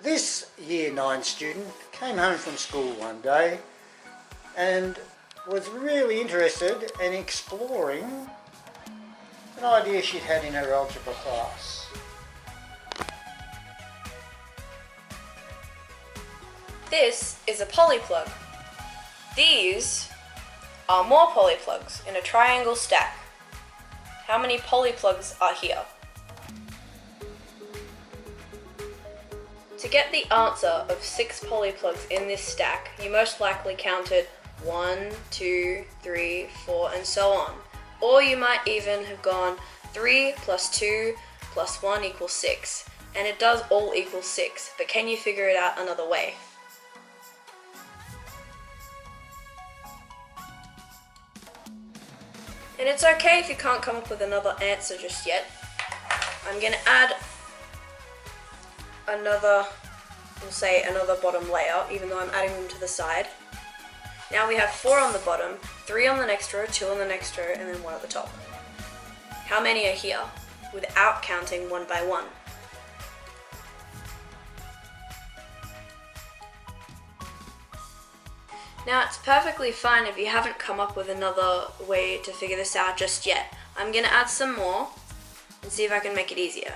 This Year 9 student came home from school one day and was really interested in exploring an idea she'd had in her algebra class. This is a polyplug. These are more polyplugs in a triangle stack. How many polyplugs are here? To get the answer of 6 polyplugs in this stack, you most likely counted 1, 2, 3, 4, and so on. Or you might even have gone 3 plus 2 plus 1 equals 6. And it does all equal 6, but can you figure it out another way? And it's okay if you can't come up with another answer just yet. I'm going to add another bottom layer, even though I'm adding them to the side. Now we have 4 on the bottom, 3 on the next row, 2 on the next row, and then 1 at the top. How many are here without counting one by one? Now it's perfectly fine if you haven't come up with another way to figure this out just yet. I'm going to add some more and see if I can make it easier.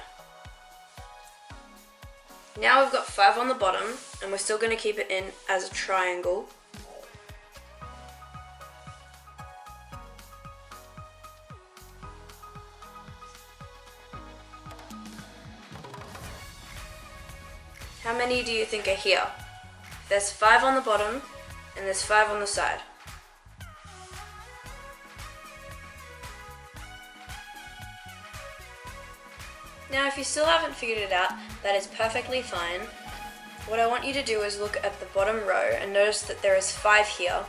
Now we've got 5 on the bottom and we're still going to keep it in as a triangle. How many do you think are here? There's 5 on the bottom and there's 5 on the side. Now if you still haven't figured it out, that is perfectly fine. What I want you to do is look at the bottom row and notice that there is 5 here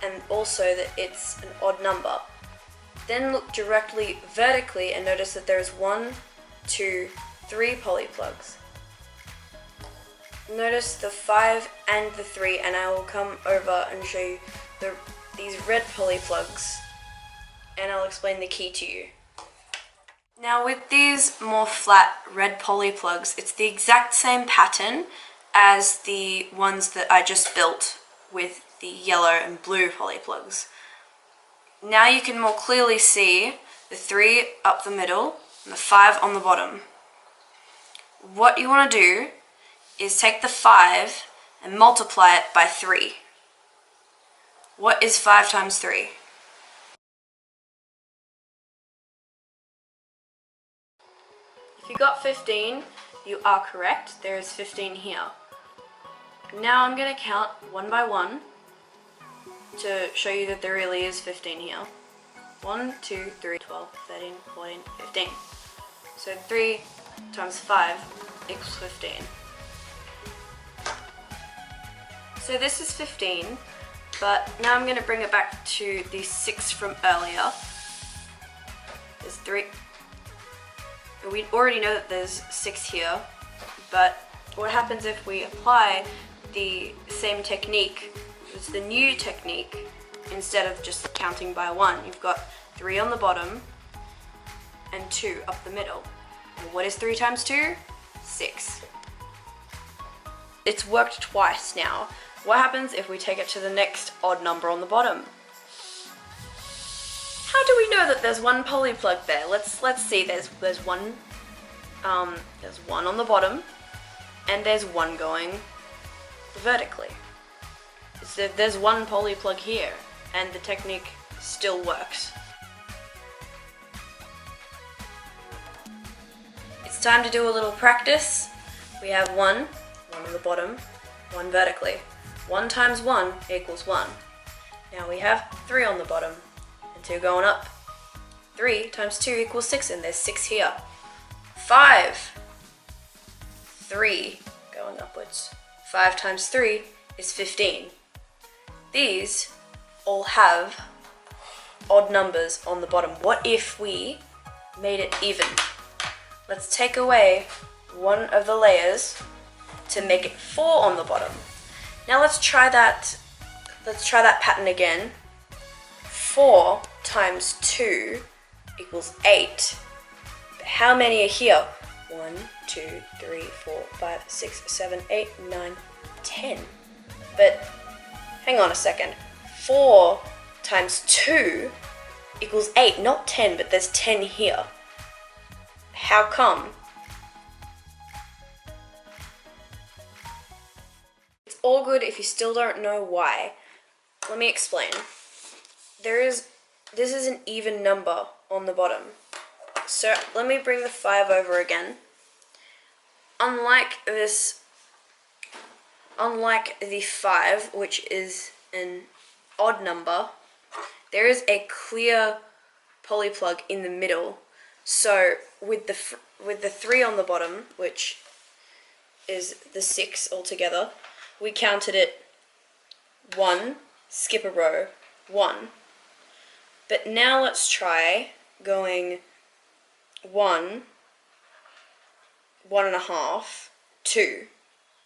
and also that it's an odd number. Then look directly vertically and notice that there is 1, 2, 3 polyplugs. Notice the 5 and the 3, and I will come over and show you these red polyplugs and I'll explain the key to you. Now with these more flat red polyplugs, it's the exact same pattern as the ones that I just built with the yellow and blue polyplugs. Now you can more clearly see the 3 up the middle and the 5 on the bottom. What you want to do is take the 5 and multiply it by 3. What is 5 times 3? If you got 15, you are correct. There is 15 here. Now I'm going to count one by one to show you that there really is 15 here. 1, 2, 3, 12, 13, 14, 15. So 3 times 5 equals 15. So this is 15, but now I'm going to bring it back to the 6 from earlier. There's 3. We already know that there's 6 here, but what happens if we apply the same technique? It's the new technique instead of just counting by 1. You've got 3 on the bottom and 2 up the middle. And what is 3 times 2? 6. It's worked twice now. What happens if we take it to the next odd number on the bottom? How do we know that there's 1 polyplug there? Let's see. There's one on the bottom, and there's 1 going vertically. So there's 1 polyplug here, and the technique still works. It's time to do a little practice. We have 1 on the bottom, 1 vertically. 1 times 1 equals 1. Now we have 3 on the bottom and 2 going up. 3 times 2 equals 6, and there's 6 here. 5. 3 going upwards. 5 times 3 is 15. These all have odd numbers on the bottom. What if we made it even? Let's take away one of the layers to make it 4 on the bottom. Now let's try that pattern again. 4 times 2 equals 8. But how many are here 1, 2, 3, 4, 5, 6, 7, 8, 9, 10. But hang on a second. 4 times 2 equals 8, not 10, but there's 10 here. How come? It's all good if you still don't know why. Let me explain. This is an even number on the bottom. So let me bring the 5 over again. Unlike the 5, which is an odd number, there is a clear polyplug in the middle. So with the 3 on the bottom, which is the 6 altogether, we counted it 1, skip a row, 1. But now let's try going 1, 1.5, 2.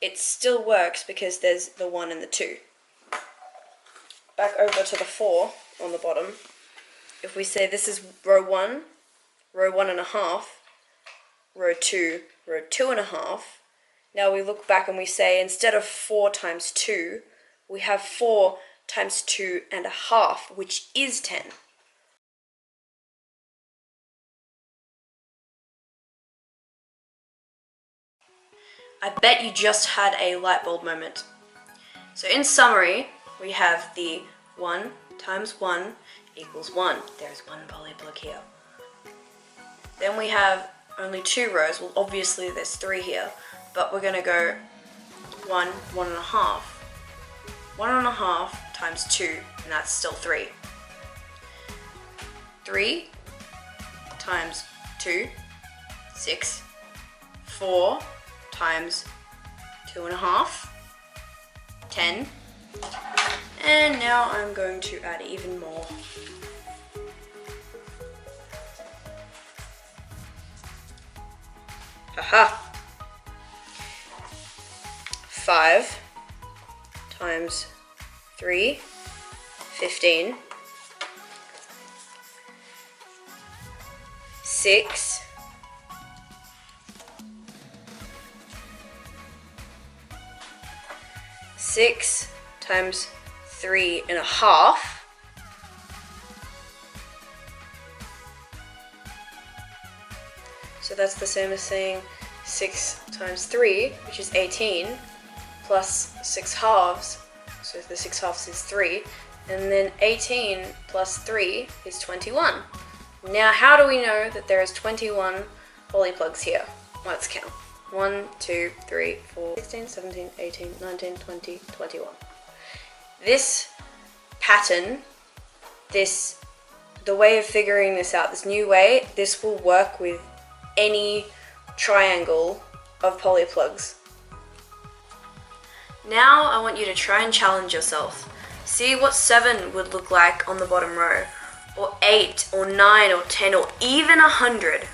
It still works because there's the 1 and the 2. Back over to the 4 on the bottom. If we say this is row 1, row 1.5, row 2, row 2.5, now we look back and we say instead of 4 times 2, we have 4 times 2.5, which is 10. I bet you just had a light bulb moment. So in summary, we have the 1 times 1 equals 1. There's one polyplug here. Then we have only 2 rows. Well, obviously there's 3 here, but we're going to go 1, 1.5. 1.5 times 2, and that's still 3. 3 times 2, 6. 4 times 2.5, 10. And now I'm going to add even more. Haha. 5 times 3, 15. 6 6 times 3.5. So that's the same as saying 6 times 3, which is 18, plus 6 halves, so the 6 halves is 3, and then 18 plus 3 is 21. Now how do we know that there is 21 polyplugs here? Let's count. 1, 2, 3, 4, 16, 17, 18, 19, 20, 21. This pattern, the way of figuring this out, this new way, this will work with any triangle of polyplugs. Now I want you to try and challenge yourself. See what 7 would look like on the bottom row, or 8, or 9, or 10, or even 100.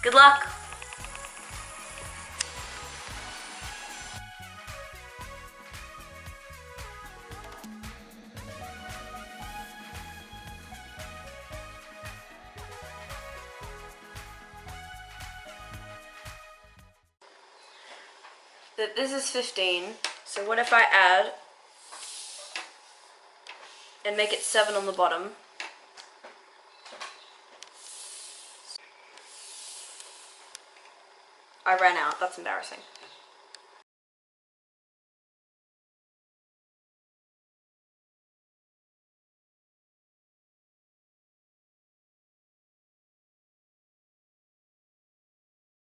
Good luck! That this is 15, so what if I add and make it 7 on the bottom? I ran out, that's embarrassing.